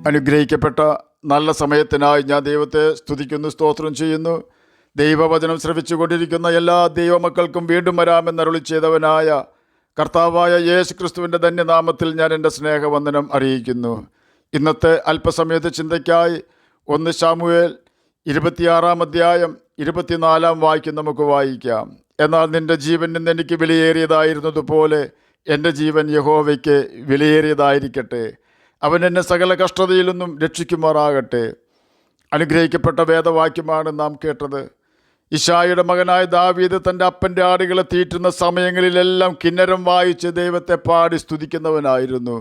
അനുഗ്രഹിക്കപ്പെട്ട നല്ല സമയത്തിനായി ഞാൻ ദൈവത്തെ സ്തുതിക്കുന്നു, സ്തോത്രം ചെയ്യുന്നു. ദൈവവചനം ശ്രവിച്ചുകൊണ്ടിരിക്കുന്ന എല്ലാ ദൈവമക്കൾക്കും വീണ്ടും വരാമെന്നരുളി ചെയ്തവനായ കർത്താവായ യേശു ക്രിസ്തുവിൻ്റെ ധന്യനാമത്തിൽ ഞാൻ എൻ്റെ സ്നേഹവന്ദനം അറിയിക്കുന്നു. ഇന്നത്തെ അല്പസമയത്തെ ചിന്തയ്ക്കായി 1 ശമൂവേൽ 26 അധ്യായം 24 വാക്യം നമുക്ക് വായിക്കാം. എന്നാൽ നിൻ്റെ ജീവൻ നിന്ന് എനിക്ക് വിലയേറിയതായിരുന്നതുപോലെ എൻ്റെ ജീവൻ യഹോവയ്ക്ക് വിലയേറിയതായിരിക്കട്ടെ. അവൻ എന്നെ സകല കഷ്ടതയിൽ നിന്നും രക്ഷിക്കുമാറാകട്ടെ. അനുഗ്രഹിക്കപ്പെട്ട വേദവാക്യമാണ് നാം കേട്ടത്. ഇശായിയുടെ മകനായ ദാവീദ് തൻ്റെ അപ്പൻ്റെ ആടുകളെ തീറ്റുന്ന സമയങ്ങളിലെല്ലാം കിന്നരം വായിച്ച് ദൈവത്തെ പാടി സ്തുതിക്കുന്നവനായിരുന്നു.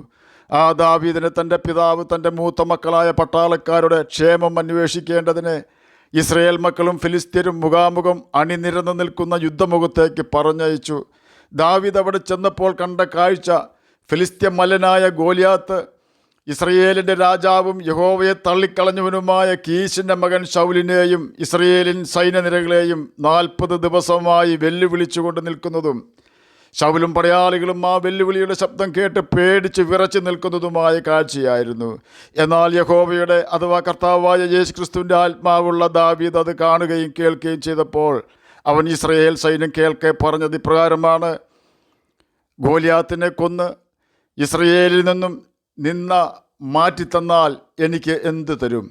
ആ ദാവീദിനെ തൻ്റെ പിതാവ് തൻ്റെ മൂത്ത മക്കളായ പട്ടാളക്കാരുടെ ക്ഷേമം അന്വേഷിക്കേണ്ടതിന് ഇസ്രയേൽ മക്കളും ഫിലിസ്ത്യരും മുഖാമുഖം അണിനിരന്നു നിൽക്കുന്ന യുദ്ധമുഖത്തേക്ക് പറഞ്ഞയച്ചു. ദാവീദ് അവിടെ ചെന്നപ്പോൾ കണ്ട കാഴ്ച, ഫിലിസ്ത്യ മല്ലനായ ഗോലിയാത്ത് ഇസ്രയേലിൻ്റെ രാജാവും യഹോവയെ തള്ളിക്കളഞ്ഞവനുമായ കീശിൻ്റെ മകൻ ശൗലിനെയും ഇസ്രയേലിൻ സൈന്യനിരകളെയും 40 ദിവസമായി വെല്ലുവിളിച്ചുകൊണ്ട് നിൽക്കുന്നതും ശൗലും പടയാളികളും ആ വെല്ലുവിളിയുടെ ശബ്ദം കേട്ട് പേടിച്ച് വിറച്ചു നിൽക്കുന്നതുമായ കാഴ്ചയായിരുന്നു. എന്നാൽ യഹോവയുടെ അഥവാ കർത്താവായ യേശു ക്രിസ്തുവിൻ്റെ ആത്മാവുള്ള ദാവീദ് അത് കാണുകയും കേൾക്കുകയും ചെയ്തപ്പോൾ അവൻ ഇസ്രയേൽ സൈന്യം കേൾക്കെ പറഞ്ഞത് ഇപ്രകാരമാണ്: ഗോലിയാത്തിനെ കൊന്ന് ഇസ്രയേലിൽ നിന്നും നിന്ന മാറ്റിത്തന്നാൽ എനിക്ക് എന്ത് തരും?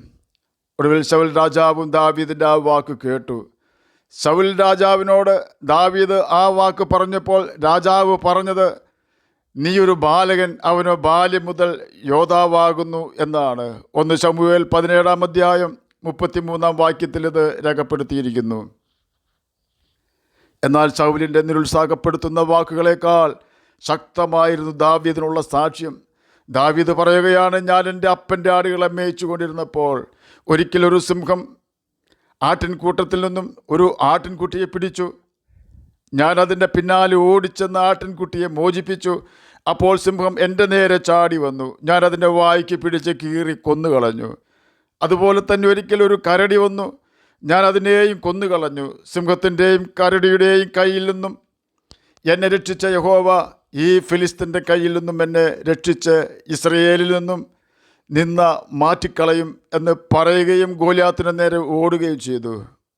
ഒടുവിൽ ശൗൽ രാജാവും ദാവീദിൻ്റെ ആ വാക്ക് കേട്ടു. ശൗൽ രാജാവിനോട് ദാവീദ് ആ വാക്ക് പറഞ്ഞപ്പോൾ രാജാവ് പറഞ്ഞത്, നീ ഒരു ബാലകൻ, അവനോ ബാല്യം മുതൽ യോദ്ധാവാകുന്നു എന്നാണ്. 1 ശമൂവേൽ 17 അധ്യായം 33 വാക്യത്തിൽ ഇത് രേഖപ്പെടുത്തിയിരിക്കുന്നു. എന്നാൽ ശൗലിൻ്റെ നിരുത്സാഹപ്പെടുത്തുന്ന വാക്കുകളേക്കാൾ ശക്തമായിരുന്നു ദാവീദിനുള്ള സാക്ഷ്യം. ദാവീദ് പറയുകയാണ്, ഞാൻ എൻ്റെ അപ്പൻ്റെ ആടുകളെ മേയിച്ചു കൊണ്ടിരുന്നപ്പോൾ ഒരിക്കലൊരു സിംഹം ആട്ടിൻകൂട്ടത്തിൽ നിന്നും ഒരു ആട്ടിൻകുട്ടിയെ പിടിച്ചു. ഞാൻ അതിൻ്റെ പിന്നാലെ ഓടിച്ചെന്ന് ആട്ടിൻകുട്ടിയെ മോചിപ്പിച്ചു. അപ്പോൾ സിംഹം എൻ്റെ നേരെ ചാടി വന്നു. ഞാൻ അതിൻ്റെ വായ്ക്ക് പിടിച്ച് കീറി കൊന്നുകളഞ്ഞു. അതുപോലെ തന്നെ ഒരിക്കലൊരു കരടി വന്നു. ഞാൻ അതിനെയും കൊന്നുകളഞ്ഞു. സിംഹത്തിൻ്റെയും കരടിയുടെയും കയ്യിൽ നിന്നും എന്നെ രക്ഷിച്ച യഹോവ ഈ ഫിലിസ്ത്യൻ്റെ കയ്യിൽ നിന്നും എന്നെ രക്ഷിച്ച് ഇസ്രയേലിൽ നിന്നും നിന്ന മാറ്റിക്കളയും എന്ന് പറയുകയും ഗോലിയാത്തിൻ്റെ നേരെ ഓടുകയും ചെയ്തു.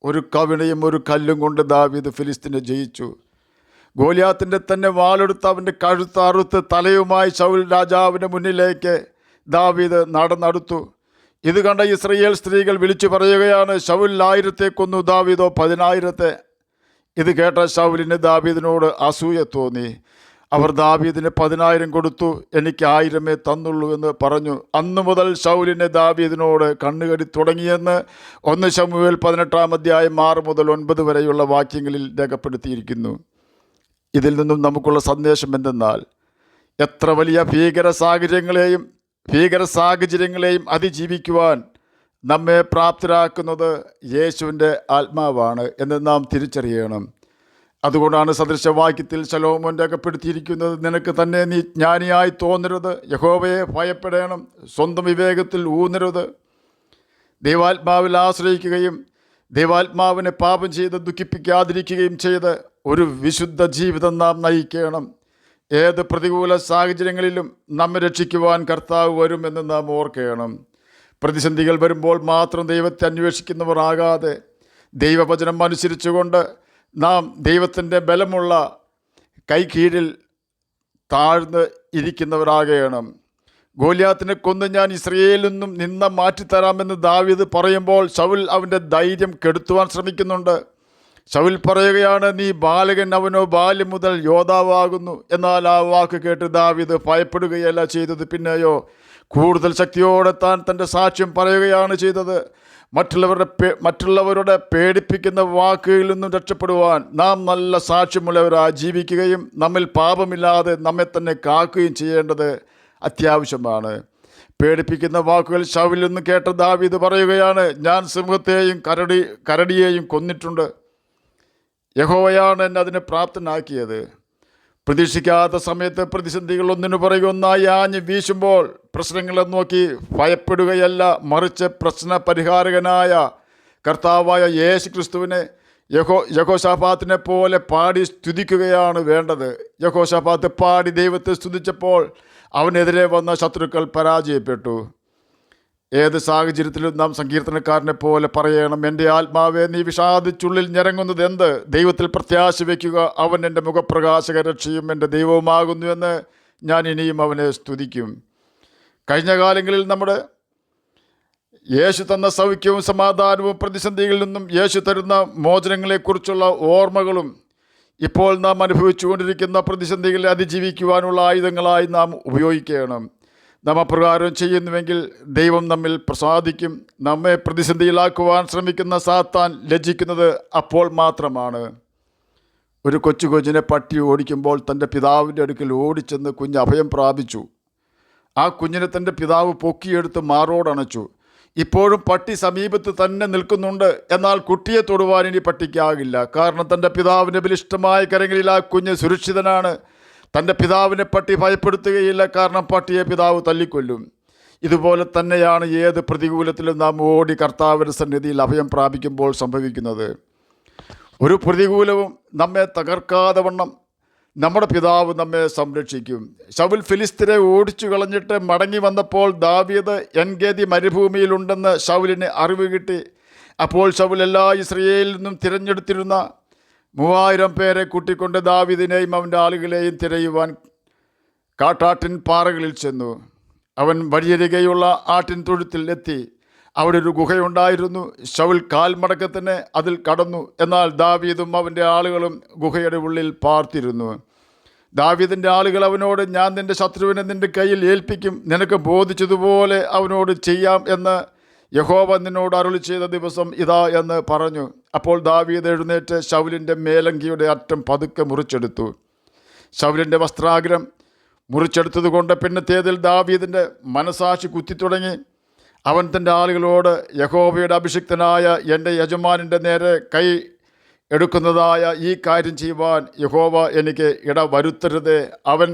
ഒരു കവിണയും ഒരു കല്ലും കൊണ്ട് ദാവീദ് ഫിലിസ്ത്യനെ ജയിച്ചു. ഗോലിയാത്തിൻ്റെ തന്നെ വാളെടുത്ത് അവൻ്റെ കഴുത്തറുത്ത് തലയുമായി ശൗൽ രാജാവിൻ്റെ മുന്നിലേക്ക് ദാവീദ് നടന്നടുത്തു. ഇത് കണ്ട ഇസ്രയേൽ സ്ത്രീകൾ വിളിച്ചു പറയുകയാണ്, ശൗൽ 1000 കൊന്നു, ദാവീദോ 10,000. ഇത് കേട്ട ശൗലിന് ദാവീദിനോട് അസൂയ തോന്നി. അവർ ദാവീദിന് 10,000 കൊടുത്തു, എനിക്ക് 1000 തന്നുള്ളൂ എന്ന് പറഞ്ഞു. അന്നു മുതൽ ശൗലിനെ ദാവീദിനോട് കണ്ണുകടി തുടങ്ങിയെന്ന് 1 ശമൂവേൽ 18 അധ്യായം 6 മുതൽ 9 വരെയുള്ള വാക്യങ്ങളിൽ രേഖപ്പെടുത്തിയിരിക്കുന്നു. ഇതിൽ നിന്നും നമുക്കുള്ള സന്ദേശം എന്തെന്നാൽ, എത്ര വലിയ ഭീകര സാഹചര്യങ്ങളെയും അതിജീവിക്കുവാൻ നമ്മെ പ്രാപ്തരാക്കുന്നത് യേശുവിൻ്റെ ആത്മാവാണ് എന്ന് നാം തിരിച്ചറിയണം. അതുകൊണ്ടാണ് സദൃശവാക്യത്തിൽ ശലോമോൻ രേഖപ്പെടുത്തിയിരിക്കുന്നത്, നിനക്ക് തന്നെ നീ ജ്ഞാനിയായി തോന്നരുത്, യഹോവയെ ഭയപ്പെടണം, സ്വന്തം വിവേകത്തിൽ ഊന്നരുത്. ദൈവാത്മാവിൽ ആശ്രയിക്കുകയും ദൈവാത്മാവിനെ പാപം ചെയ്ത് ദുഃഖിപ്പിക്കാതിരിക്കുകയും ചെയ്ത് ഒരു വിശുദ്ധ ജീവിതം നാം നയിക്കണം. ഏത് പ്രതികൂല സാഹചര്യങ്ങളിലും നമ്മെ രക്ഷിക്കുവാൻ കർത്താവ് വരുമെന്ന് നാം ഓർക്കണം. പ്രതിസന്ധികൾ വരുമ്പോൾ മാത്രം ദൈവത്തെ അന്വേഷിക്കുന്നവരാകാതെ ദൈവവചനം അനുസരിച്ചുകൊണ്ട് നാം ദൈവത്തിൻ്റെ ബലമുള്ള കൈകീഴിൽ താഴ്ന്ന് ഇരിക്കുന്നവരാകണം. ഗോലിയാത്തിനെ കൊന്ന് ഞാൻ ഇസ്രയേലിൽ നിന്നും നിന്ന മാറ്റിത്തരാമെന്ന് ദാവീദ് പറയുമ്പോൾ ശൗൽ അവൻ്റെ ധൈര്യം കെടുത്തുവാൻ ശ്രമിക്കുന്നുണ്ട്. ശൗൽ പറയുകയാണ്, നീ ബാലകൻ, അവനോ ബാല്യം മുതൽ യോദ്ധാവാകുന്നു. എന്നാൽ ആ വാക്ക് കേട്ട് ദാവീദ് ഭയപ്പെടുകയല്ല ചെയ്തത്, പിന്നെയോ കൂടുതൽ ശക്തിയോടെ താൻ തൻ്റെ സാക്ഷ്യം പറയുകയാണ് ചെയ്തത്. മറ്റുള്ളവരുടെ പേടിപ്പിക്കുന്ന വാക്കുകളിൽ നിന്നും രക്ഷപ്പെടുവാൻ നാം നല്ല സാക്ഷ്യമുള്ളവരായി ജീവിക്കുകയും നമ്മിൽ പാപമില്ലാതെ നമ്മെ തന്നെ കാക്കുകയും ചെയ്യേണ്ടത് അത്യാവശ്യമാണ്. പേടിപ്പിക്കുന്ന വാക്കുകൾ ശൗലിൽ നിന്ന് കേട്ട ദാവീദ് പറയുകയാണ്, ഞാൻ സിംഹത്തെയും കരടിയെയും കൊന്നിട്ടുണ്ട്. യഹോവയാണ് എന്നെ അതിനെ പ്രാപ്തനാക്കിയത്. പ്രതീക്ഷിക്കാത്ത സമയത്ത് പ്രതിസന്ധികൾ ഒന്നിനു പുറകെ ഒന്നായി ആഞ്ഞ് വീശുമ്പോൾ പ്രശ്നങ്ങളെ നോക്കി ഭയപ്പെടുകയല്ല, മറിച്ച് പ്രശ്ന പരിഹാരകനായ കർത്താവായ യേശു ക്രിസ്തുവിനെ യഹോശാഫാത്തിനെ പോലെ പാടി സ്തുതിക്കുകയാണ് വേണ്ടത്. യഹോശാഫാത്ത് പാടി ദൈവത്തെ സ്തുതിച്ചപ്പോൾ അവനെതിരെ വന്ന ശത്രുക്കൾ പരാജയപ്പെട്ടു. ഏത് സാഹചര്യത്തിലും നാം സങ്കീർത്തനക്കാരനെ പോലെ പറയണം, എൻ്റെ ആത്മാവെ നീ വിഷാദിച്ചുള്ളിൽ ഞരങ്ങുന്നത് എന്ത്? ദൈവത്തിൽ പ്രത്യാശ വയ്ക്കുക, അവൻ എൻ്റെ മുഖപ്രകാശക രക്ഷയും എൻ്റെ ദൈവവുമാകുന്നു എന്ന് ഞാൻ ഇനിയും അവനെ സ്തുതിക്കും. കഴിഞ്ഞ കാലങ്ങളിൽ നമ്മുടെ യേശു തന്ന സൗഖ്യവും സമാധാനവും പ്രതിസന്ധികളിൽ നിന്നും യേശു തരുന്ന മോചനങ്ങളെക്കുറിച്ചുള്ള ഓർമ്മകളും ഇപ്പോൾ നാം അനുഭവിച്ചുകൊണ്ടിരിക്കുന്ന പ്രതിസന്ധികളെ അതിജീവിക്കുവാനുള്ള ആയുധങ്ങളായി നാം ഉപയോഗിക്കണം. നാം അപ്രകാരം ചെയ്യുന്നുവെങ്കിൽ ദൈവം നമ്മിൽ പ്രസാദിക്കും. നമ്മെ പ്രതിസന്ധിയിലാക്കുവാൻ ശ്രമിക്കുന്ന സാത്താൻ ലജ്ജിക്കുന്നത് അപ്പോൾ മാത്രമാണ്. ഒരു കൊച്ചിനെ പട്ടി ഓടിക്കുമ്പോൾ തൻ്റെ പിതാവിൻ്റെ അടുക്കൽ ഓടിച്ചെന്ന് കുഞ്ഞ് അഭയം പ്രാപിച്ചു. ആ കുഞ്ഞിനെ തൻ്റെ പിതാവ് പൊക്കിയെടുത്ത് മാറോടണച്ചു. ഇപ്പോഴും പട്ടി സമീപത്ത് തന്നെ നിൽക്കുന്നുണ്ട്. എന്നാൽ കുട്ടിയെ തൊടുവാൻ ഇനി പട്ടിക്കാകില്ല. കാരണം തൻ്റെ പിതാവിൻ്റെ ബലിഷ്ഠമായ കരങ്ങളിൽ ആ കുഞ്ഞ് സുരക്ഷിതനാണ്. തൻ്റെ പിതാവിനെ പട്ടി ഭയപ്പെടുത്തുകയില്ല, കാരണം പട്ടിയെ പിതാവ് തല്ലിക്കൊല്ലും. ഇതുപോലെ തന്നെയാണ് ഏത് പ്രതികൂലത്തിലും നാം ഓടി കർത്താവിൻ്റെ സന്നിധിയിൽ അഭയം പ്രാപിക്കുമ്പോൾ സംഭവിക്കുന്നത്. ഒരു പ്രതികൂലവും നമ്മെ തകർക്കാതെ വണ്ണം നമ്മുടെ പിതാവ് നമ്മെ സംരക്ഷിക്കും. ശൗൽ ഫിലിസ്ത്യരെ ഓടിച്ചു കളഞ്ഞിട്ട് മടങ്ങി വന്നപ്പോൾ ദാവീദ് എൻഗേദി മരുഭൂമിയിലുണ്ടെന്ന് ശൗലിന് അറിവ് കിട്ടി. അപ്പോൾ ശൗൽ എല്ലാ ഇസ്രായേലിൽ നിന്നും തിരഞ്ഞെടുത്തിരുന്ന 3000 പേരെ കൂട്ടിക്കൊണ്ട് ദാവീദിനെയും അവൻ്റെ ആളുകളെയും തിരയുവാൻ കാട്ടാട്ടിൻ പാറകളിൽ ചെന്നു. അവൻ വഴിയരികെയുള്ള ആട്ടിൻ തൊഴുത്തിൽ എത്തി. അവിടെ ഒരു ഗുഹയുണ്ടായിരുന്നു. ശൗൽ കാൽമടക്കത്തിന് അതിൽ കടന്നു. എന്നാൽ ദാവീദും അവൻ്റെ ആളുകളും ഗുഹയുടെ ഉള്ളിൽ പാർത്തിരുന്നു. ദാവീദിൻ്റെ ആളുകൾ അവനോട്, ഞാൻ നിൻ്റെ ശത്രുവിനെ നിൻ്റെ കയ്യിൽ ഏൽപ്പിക്കും, നിനക്ക് ബോധിച്ചതുപോലെ അവനോട് ചെയ്യാം എന്ന് യഹോവ നിന്നോട് അരുളി ചെയ്ത ദിവസം ഇതാ എന്ന് പറഞ്ഞു. അപ്പോൾ ദാവീദ് എഴുന്നേറ്റ് ശൗലിൻ്റെ മേലങ്കിയുടെ അറ്റം പതുക്കെ മുറിച്ചെടുത്തു. ശൗലിൻ്റെ വസ്ത്രാഗ്രം മുറിച്ചെടുത്തതുകൊണ്ട് പിന്നത്തേതിൽ ദാവീദിൻ്റെ മനസാക്ഷി കുത്തിത്തുടങ്ങി. അവൻ തൻ്റെ ആളുകളോട്, യഹോവയുടെ അഭിഷിക്തനായ എൻ്റെ യജമാനൻ്റെ നേരെ കൈ എടുക്കുന്നതായ ഈ കാര്യം ചെയ്യുവാൻ യഹോവ എനിക്ക് ഇടവരുത്തരുതേ, അവൻ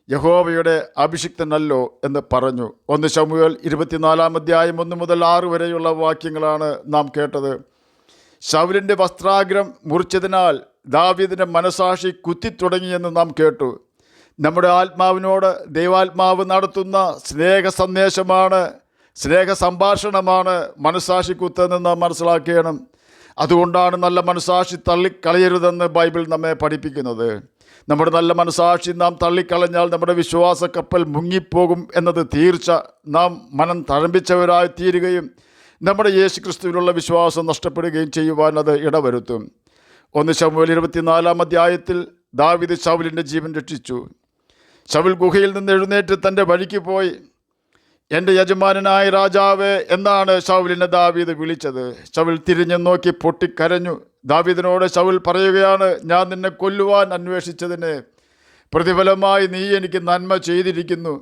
യഹോവയുടെ അഭിഷിക്തനല്ലോ എന്ന് പറഞ്ഞു. 1 ശമൂവേൽ 24 അധ്യായം 1 മുതൽ 6 വരെയുള്ള വാക്യങ്ങളാണ് നാം കേട്ടത്. ശൗലിൻ്റെ വസ്ത്രാഗ്രം മുറിച്ചതിനാൽ ദാവീദിൻ്റെ മനസാക്ഷി കുത്തിത്തുടങ്ങിയെന്ന് നാം കേട്ടു. നമ്മുടെ ആത്മാവിനോട് ദൈവാത്മാവ് നടത്തുന്ന സ്നേഹ സന്ദേശമാണ്, സ്നേഹ സംഭാഷണമാണ് മനസാക്ഷി കുത്തെന്ന് നാം മനസ്സിലാക്കണം. അതുകൊണ്ടാണ് നല്ല മനസാക്ഷി തള്ളിക്കളയരുതെന്ന് ബൈബിൾ നമ്മെ പഠിപ്പിക്കുന്നത്. നമ്മുടെ നല്ല മനസാക്ഷി നാം തള്ളിക്കളഞ്ഞാൽ നമ്മുടെ വിശ്വാസ കപ്പൽ മുങ്ങിപ്പോകും എന്നത് തീർച്ച. നാം മനം തഴമ്പിച്ചവരായി തീരുകയും നമ്മുടെ യേശുക്രിസ്തുവിലുള്ള വിശ്വാസം നഷ്ടപ്പെടുകയും ചെയ്യുവാൻ അത് ഇടവരുത്തും. 1 ശമൂവേൽ 24 അധ്യായത്തിൽ ദാവീദ് ശൗലിൻ്റെ ജീവൻ രക്ഷിച്ചു. ശൗൽ ഗുഹയിൽ നിന്ന് എഴുന്നേറ്റ് തൻ്റെ വഴിക്ക് പോയി. എൻ്റെ യജമാനനായ രാജാവേ എന്നാണ് ശൗലിനെ ദാവീദ് വിളിച്ചത്. ശൗൽ തിരിഞ്ഞു നോക്കി പൊട്ടിക്കരഞ്ഞു. ദാവീദിനോട് ശൗൽ പറയുകയാണ്, ഞാൻ നിന്നെ കൊല്ലുവാൻ അന്വേഷിച്ചതിന് പ്രതിഫലമായി നീ എനിക്ക് നന്മ ചെയ്തിരിക്കുന്നു.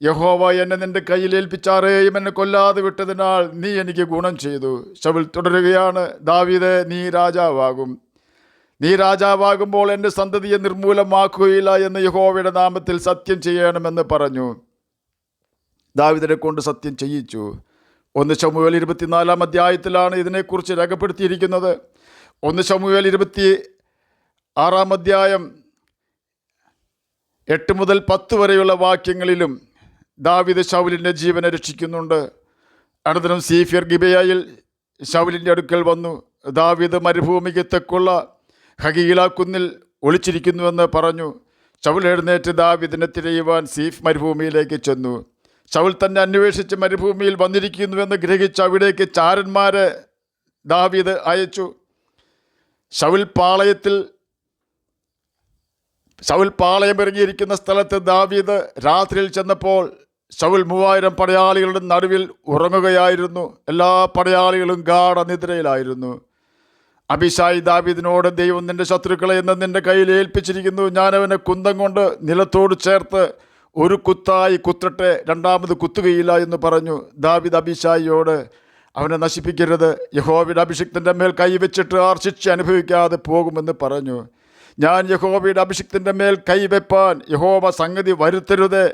യഹോവ എന്നെ നിൻ്റെ കയ്യിൽ ഏൽപ്പിച്ചാറേയും എന്നെ കൊല്ലാതെ വിട്ടതിനാൽ നീ എനിക്ക് ഗുണം ചെയ്തു. ശൗൽ തുടരുകയാണ്, ദാവീദേ നീ രാജാവാകും. നീ രാജാവാകുമ്പോൾ എൻ്റെ സന്തതിയെ നിർമൂലമാക്കുകയില്ല എന്ന് യഹോവയുടെ നാമത്തിൽ സത്യം ചെയ്യണമെന്ന് പറഞ്ഞു. ദാവീദിനെ കൊണ്ട് സത്യം ചെയ്യിച്ചു. 1 ശമൂവേൽ 24 അധ്യായത്തിലാണ് ഇതിനെക്കുറിച്ച് രേഖപ്പെടുത്തിയിരിക്കുന്നത്. 1 ശമൂവേൽ 26 അധ്യായം 8 മുതൽ 10 വരെയുള്ള വാക്യങ്ങളിലും ദാവീദ് ശൗലിൻ്റെ ജീവനെ രക്ഷിക്കുന്നുണ്ട്. അനന്തരം സീഫ്യർ ഗിബെയയിൽ ശൗലിൻ്റെ അടുക്കൽ വന്നു. ദാവീദ് മരുഭൂമിക്ക് തെക്കുള്ള ഹഗീല കുന്നിൽ ഒളിച്ചിരിക്കുന്നുവെന്ന് പറഞ്ഞു. ശൗൽ എഴുന്നേറ്റ് ദാവീദിനെ തിരയുവാൻ സീഫ് മരുഭൂമിയിലേക്ക് ചെന്നു. ശൗൽ തന്നെ അന്വേഷിച്ച് മരുഭൂമിയിൽ വന്നിരിക്കുന്നുവെന്ന് ഗ്രഹിച്ച് അവിടേക്ക് ചാരന്മാരെ ദാവീദ് അയച്ചു. ശൗൽ പാളയം ഇറങ്ങിയിരിക്കുന്ന സ്ഥലത്ത് ദാവീദ് രാത്രിയിൽ ചെന്നപ്പോൾ ശൗൽ 3000 പടയാളികളുടെ നടുവിൽ ഉറങ്ങുകയായിരുന്നു. എല്ലാ പടയാളികളും ഗാഢനിദ്രയിലായിരുന്നു. അബീശായി ദാവീദിനോട്, ദൈവം നിന്റെ ശത്രുക്കളെ എന്ന് നിന്റെ കയ്യിൽ ഏൽപ്പിച്ചിരിക്കുന്നു. ഞാനവനെ കുന്തം കൊണ്ട് നിലത്തോട് ചേർത്ത് ഒരു കുത്തായി കുത്തട്ടെ, രണ്ടാമത് കുത്തുകയില്ല എന്ന് പറഞ്ഞു. ദാവീദ് അബീശായിയോട്, അവനെ നശിപ്പിക്കരുത്, യഹോവയുടെ അഭിഷിക്തൻ്റെ മേൽ കൈവച്ചിട്ട് ആർ ശിക്ഷ അനുഭവിക്കാതെ പോകുമെന്ന് പറഞ്ഞു. ഞാൻ യഹോവയുടെ അഭിഷിക്തൻ്റെ മേൽ കൈവെപ്പാൻ യഹോവ സംഗതി വരുത്തരുതേ.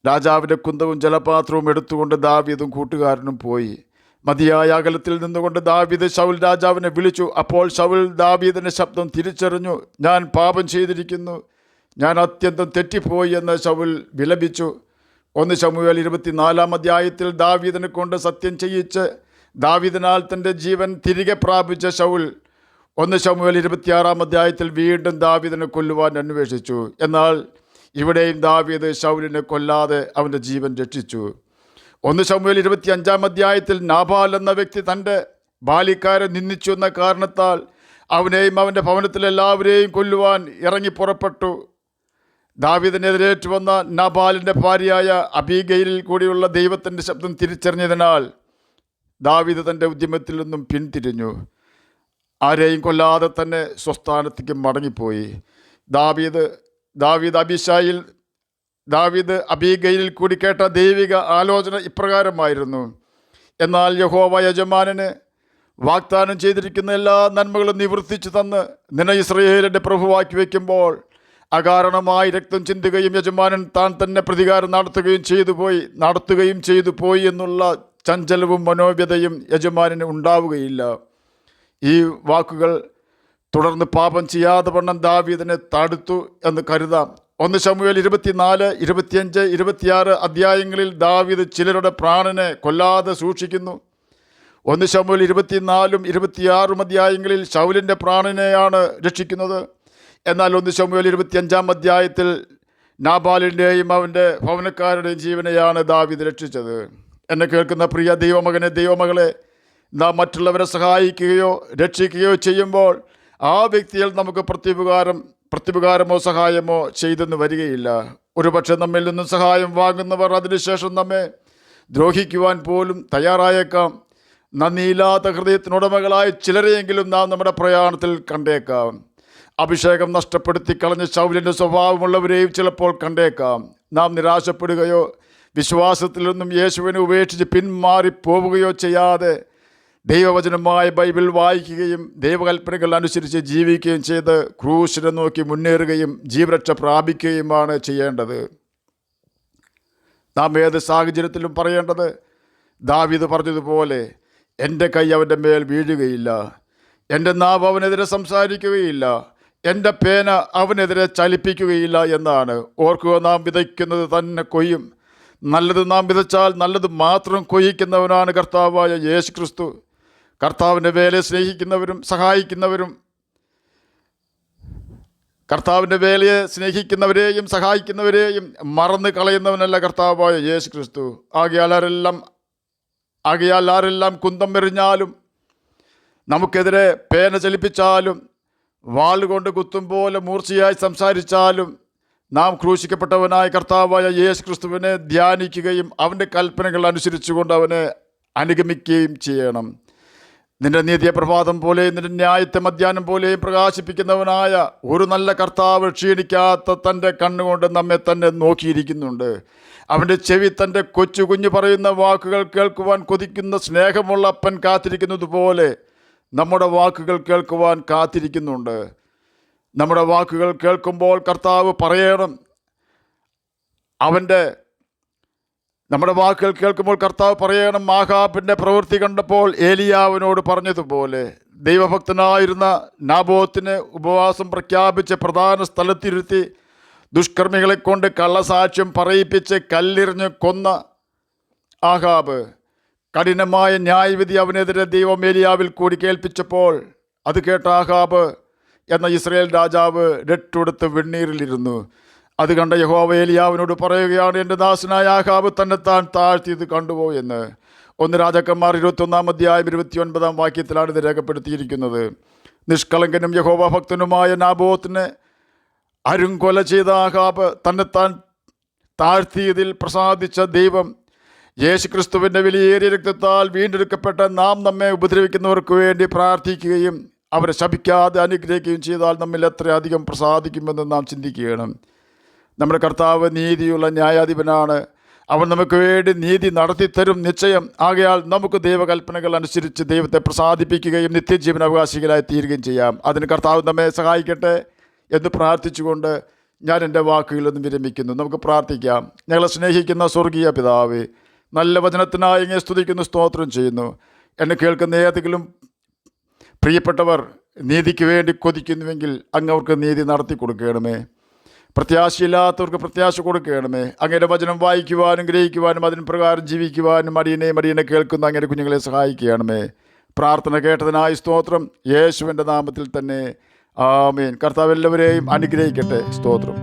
രാജാവിൻ്റെ കുന്തവും ജലപാത്രവും എടുത്തുകൊണ്ട് ദാവീദും കൂട്ടുകാരനും പോയി. മതിയായ അകലത്തിൽ നിന്നുകൊണ്ട് ദാവീദ് ശൗൽ രാജാവിനെ വിളിച്ചു. അപ്പോൾ ശൗൽ ദാവീദിൻ്റെ ശബ്ദം തിരിച്ചറിഞ്ഞു. ഞാൻ പാപം ചെയ്തിരിക്കുന്നു, ഞാൻ അത്യന്തം തെറ്റിപ്പോയി എന്ന് ശൗൽ വിലപിച്ചു. 1 ശമൂവേൽ 24 ദാവീദിനെ കൊണ്ട് സത്യം ചെയ്യിച്ച് ദാവീദിനാൽ തൻ്റെ ജീവൻ തിരികെ പ്രാപിച്ച ശൗൽ 1 ശമൂവേൽ 26 വീണ്ടും ദാവീദിനെ കൊല്ലുവാൻ അന്വേഷിച്ചു. എന്നാൽ ഇവിടെയും ദാവീദ് ശൗലിനെ കൊല്ലാതെ അവൻ്റെ ജീവൻ രക്ഷിച്ചു. 1 ശമൂവേൽ 25 നാബാൽ എന്ന വ്യക്തി തൻ്റെ ബാല്യക്കാരെ നിന്ദിച്ചു എന്ന കാരണത്താൽ അവനെയും അവൻ്റെ ഭവനത്തിലെല്ലാവരെയും കൊല്ലുവാൻ ഇറങ്ങി പുറപ്പെട്ടു. ദാവീദിനെതിരേറ്റു വന്ന നാബാലിൻ്റെ ഭാര്യയായ അബീഗയിലിൽ കൂടിയുള്ള ദൈവത്തിൻ്റെ ശബ്ദം തിരിച്ചറിഞ്ഞതിനാൽ ദാവീദ് തൻ്റെ ഉദ്യമത്തിൽ നിന്നും പിന്തിരിഞ്ഞു. ആരെയും കൊല്ലാതെ തന്നെ സ്വസ്ഥാനത്തേക്ക് മടങ്ങിപ്പോയി. ദാവീദ് അബീഗയിലിൽ കൂടി കേട്ട ദൈവിക ആലോചന ഇപ്രകാരമായിരുന്നു: എന്നാൽ യഹോവ യജമാനന് വാഗ്ദാനം ചെയ്തിരിക്കുന്ന എല്ലാ നന്മകളും നിവർത്തിച്ചു തന്ന് നിന്നെ ഇസ്രായേലിൻ്റെ പ്രഭുവാക്കി വയ്ക്കുമ്പോൾ അകാരണമായി രക്തം ചിന്തുകയും യജമാനൻ താൻ തന്നെ പ്രതികാരം നടത്തുകയും ചെയ്തു പോയി എന്നുള്ള ചഞ്ചലവും മനോവ്യതയും യജമാനന് ഉണ്ടാവുകയില്ല. ഈ വാക്കുകൾ തുടർന്ന് പാപം ചെയ്യാതെ വണ്ണം ദാവീദിനെ തടുത്തു എന്ന് കരുതാം. 1 ശമൂവേൽ 24, 25, 26 അധ്യായങ്ങളിൽ ദാവീദ് ചിലരുടെ പ്രാണനെ കൊല്ലാതെ സൂക്ഷിക്കുന്നു. 1 ശമൂവേൽ 24, 26 അധ്യായങ്ങളിൽ ശൗലിൻ്റെ പ്രാണനെയാണ് രക്ഷിക്കുന്നത്. എന്നാൽ 1 ശമൂവേൽ 25 നാബാലിൻ്റെയും അവൻ്റെ ഭവനക്കാരുടെയും ജീവനെയാണ് ദാവീദ് രക്ഷിച്ചത്. എന്നെ കേൾക്കുന്ന പ്രിയ ദൈവമകനെ, ദൈവമകളെ, നാം മറ്റുള്ളവരെ സഹായിക്കുകയോ രക്ഷിക്കുകയോ ചെയ്യുമ്പോൾ ആ വ്യക്തിയിൽ നമുക്ക് പ്രത്യുപകാരമോ സഹായമോ ചെയ്തെന്ന് വരികയില്ല. ഒരുപക്ഷെ നമ്മിൽ നിന്നും സഹായം വാങ്ങുന്നവർ അതിനുശേഷം നമ്മെ ദ്രോഹിക്കുവാൻ പോലും തയ്യാറായേക്കാം. നന്ദിയില്ലാത്ത ഹൃദയത്തിനുടമകളായ ചിലരെയെങ്കിലും നാം നമ്മുടെ പ്രയാണത്തിൽ കണ്ടേക്കാം. അഭിഷേകം നഷ്ടപ്പെടുത്തി കളഞ്ഞ ശൗലിൻ്റെ സ്വഭാവമുള്ളവരെയും ചിലപ്പോൾ കണ്ടേക്കാം. നാം നിരാശപ്പെടുകയോ വിശ്വാസത്തിൽ നിന്നും യേശുവിനെ ഉപേക്ഷിച്ച് പിന്മാറിപ്പോവുകയോ ചെയ്യാതെ ദൈവവചനമായ ബൈബിൾ വായിക്കുകയും ദൈവകൽപ്പനകൾ അനുസരിച്ച് ജീവിക്കുകയും ചെയ്ത് ക്രൂശിനെ നോക്കി മുന്നേറുകയും ജീവരക്ഷ പ്രാപിക്കുകയുമാണ് ചെയ്യേണ്ടത്. നാം ഏത് സാഹചര്യത്തിലും പറയേണ്ടത് ദാവീദ് പറഞ്ഞതുപോലെ, എൻ്റെ കൈ അവൻ്റെ മേൽ വീഴുകയില്ല, എൻ്റെ നാവ് അവനെതിരെ സംസാരിക്കുകയില്ല, എൻ്റെ പേന അവനെതിരെ ചലിപ്പിക്കുകയില്ല എന്നാണ്. ഓർക്കുക, നാം വിതയ്ക്കുന്നത് തന്നെ കൊയ്യും. നല്ലത് നാം വിതച്ചാൽ നല്ലത് മാത്രം കൊയ്യിക്കുന്നവനാണ് കർത്താവായ യേശു ക്രിസ്തു. കർത്താവിൻ്റെ വേലയെ സ്നേഹിക്കുന്നവരും സഹായിക്കുന്നവരെയും മറന്നു കളയുന്നവനല്ല കർത്താവായ യേശു ക്രിസ്തു. ആകയാൽ ആരെല്ലാം കുന്തം എറിഞ്ഞാലും നമുക്കെതിരെ പേന ചലിപ്പിച്ചാലും വാളുകൊണ്ട് കുത്തും പോലെ മൂർച്ചയായി സംസാരിച്ചാലും നാം ക്രൂശിക്കപ്പെട്ടവനായ കർത്താവായ യേശു ക്രിസ്തുവിനെ ധ്യാനിക്കുകയും അവൻ്റെ കൽപ്പനകൾ അനുസരിച്ചുകൊണ്ട് അവനെ അനുഗമിക്കുകയും ചെയ്യണം. നിന്റെ നീതിയെ പ്രഭാതം പോലെയും നിന്റെ ന്യായത്തെ മധ്യാഹ്നം പോലെയും പ്രകാശിപ്പിക്കുന്നവനായ ഒരു നല്ല കർത്താവ് ക്ഷീണിക്കാത്ത തൻ്റെ കണ്ണുകൊണ്ട് നമ്മെ തന്നെ നോക്കിയിരിക്കുന്നുണ്ട്. അവൻ്റെ ചെവി തൻ്റെ കൊച്ചു കുഞ്ഞ് പറയുന്ന വാക്കുകൾ കേൾക്കുവാൻ കൊതിക്കുന്ന സ്നേഹമുള്ള അപ്പൻ കാത്തിരിക്കുന്നത് പോലെ നമ്മുടെ വാക്കുകൾ കേൾക്കുവാൻ കാത്തിരിക്കുന്നുണ്ട്. നമ്മുടെ വാക്കുകൾ കേൾക്കുമ്പോൾ കർത്താവ് പറയണം. നമ്മുടെ വാക്കുകൾ കേൾക്കുമ്പോൾ കർത്താവ് പറയണം. ആഹാബിൻ്റെ പ്രവൃത്തി കണ്ടപ്പോൾ ഏലിയാവിനോട് പറഞ്ഞതുപോലെ ദൈവഭക്തനായിരുന്ന നാബോത്തിനെ ഉപവാസം പ്രഖ്യാപിച്ച് പ്രധാന സ്ഥലത്തിരുത്തി ദുഷ്കർമ്മികളെ കൊണ്ട് കള്ളസാക്ഷ്യം പറയിപ്പിച്ച് കല്ലെറിഞ്ഞ് കൊന്ന ആഹാബ് കഠിനമായ ന്യായവിധി അവനെതിരെ ദൈവം ഏലിയാവിൽ കൂടി കേൾപ്പിച്ചപ്പോൾ അത് കേട്ട ആഹാബ് എന്ന ഇസ്രായേൽ രാജാവ് രട്ടുടുത്ത് വെണ്ണീരിലിരുന്നു. അത് കണ്ട യഹോവ ഏലിയാവിനോട് പറയുകയാണ്, എൻ്റെ ദാസനായ ആഹാബ് തന്നെത്താൻ താഴ്ത്തിയത് കണ്ടുപോ എന്ന്. 1 രാജാക്കന്മാർ 21 29 ഇത് രേഖപ്പെടുത്തിയിരിക്കുന്നത്. നിഷ്കളങ്കനും യഹോവ ഭക്തനുമായ നാബോത്തിനെ അരുംകൊല ചെയ്ത ആഹാബ് തന്നെത്താൻ താഴ്ത്തിയതിൽ പ്രസാദിച്ച ദൈവം യേശുക്രിസ്തുവിൻ്റെ വിലയേറിയ രക്തത്താൽ വീണ്ടെടുക്കപ്പെട്ട നാം നമ്മെ ഉപദ്രവിക്കുന്നവർക്ക് വേണ്ടി പ്രാർത്ഥിക്കുകയും അവരെ ശപിക്കാതെ അനുഗ്രഹിക്കുകയും ചെയ്താൽ നമ്മിൽ എത്രയധികം പ്രസാദിക്കുമെന്ന് നാം ചിന്തിക്കുകയാണ്. നമ്മുടെ കർത്താവ് നീതിയുള്ള ന്യായാധിപനാണ്. അവൻ നമുക്ക് വേണ്ടി നീതി നടത്തിത്തരും നിശ്ചയം. ആകയാൽ നമുക്ക് ദൈവകൽപ്പനകൾ അനുസരിച്ച് ദൈവത്തെ പ്രസാദിപ്പിക്കുകയും നിത്യജീവൻ അവകാശികളായി തീരുകയും ചെയ്യാം. അതിന് കർത്താവ് നമ്മെ സഹായിക്കട്ടെ എന്ന് പ്രാർത്ഥിച്ചുകൊണ്ട് ഞാൻ എൻ്റെ വാക്കുകളിൽ നിന്ന് വിരമിക്കുന്നു. നമുക്ക് പ്രാർത്ഥിക്കാം. ഞങ്ങളെ സ്നേഹിക്കുന്ന സ്വർഗീയ പിതാവേ, നല്ല വചനത്തിനായി ഇങ്ങനെ സ്തുതിക്കുന്നു, സ്തോത്രം ചെയ്യുന്നു. എന്നെ കേൾക്കുന്ന ഏതെങ്കിലും പ്രിയപ്പെട്ടവർ നീതിക്ക് വേണ്ടി കൊതിക്കുന്നുവെങ്കിൽ അങ്ങ് അവർക്ക് നീതി നടത്തി കൊടുക്കണമേ. പ്രത്യാശയില്ലാത്തവർക്ക് പ്രത്യാശ കൊടുക്കണമേ. അങ്ങയുടെ വചനം വായിക്കുവാനും ഗ്രഹിക്കുവാനും അതിന് പ്രകാരം ജീവിക്കുവാനും മടിയനെ കേൾക്കുന്ന അങ്ങയുടെ കുഞ്ഞുങ്ങളെ സഹായിക്കണമേ. പ്രാർത്ഥന കേട്ടതിനായി സ്തോത്രം. യേശുവിൻ്റെ നാമത്തിൽ തന്നെ ആമേൻ. കർത്താവ് എല്ലാവരെയും അനുഗ്രഹിക്കട്ടെ. സ്തോത്രം.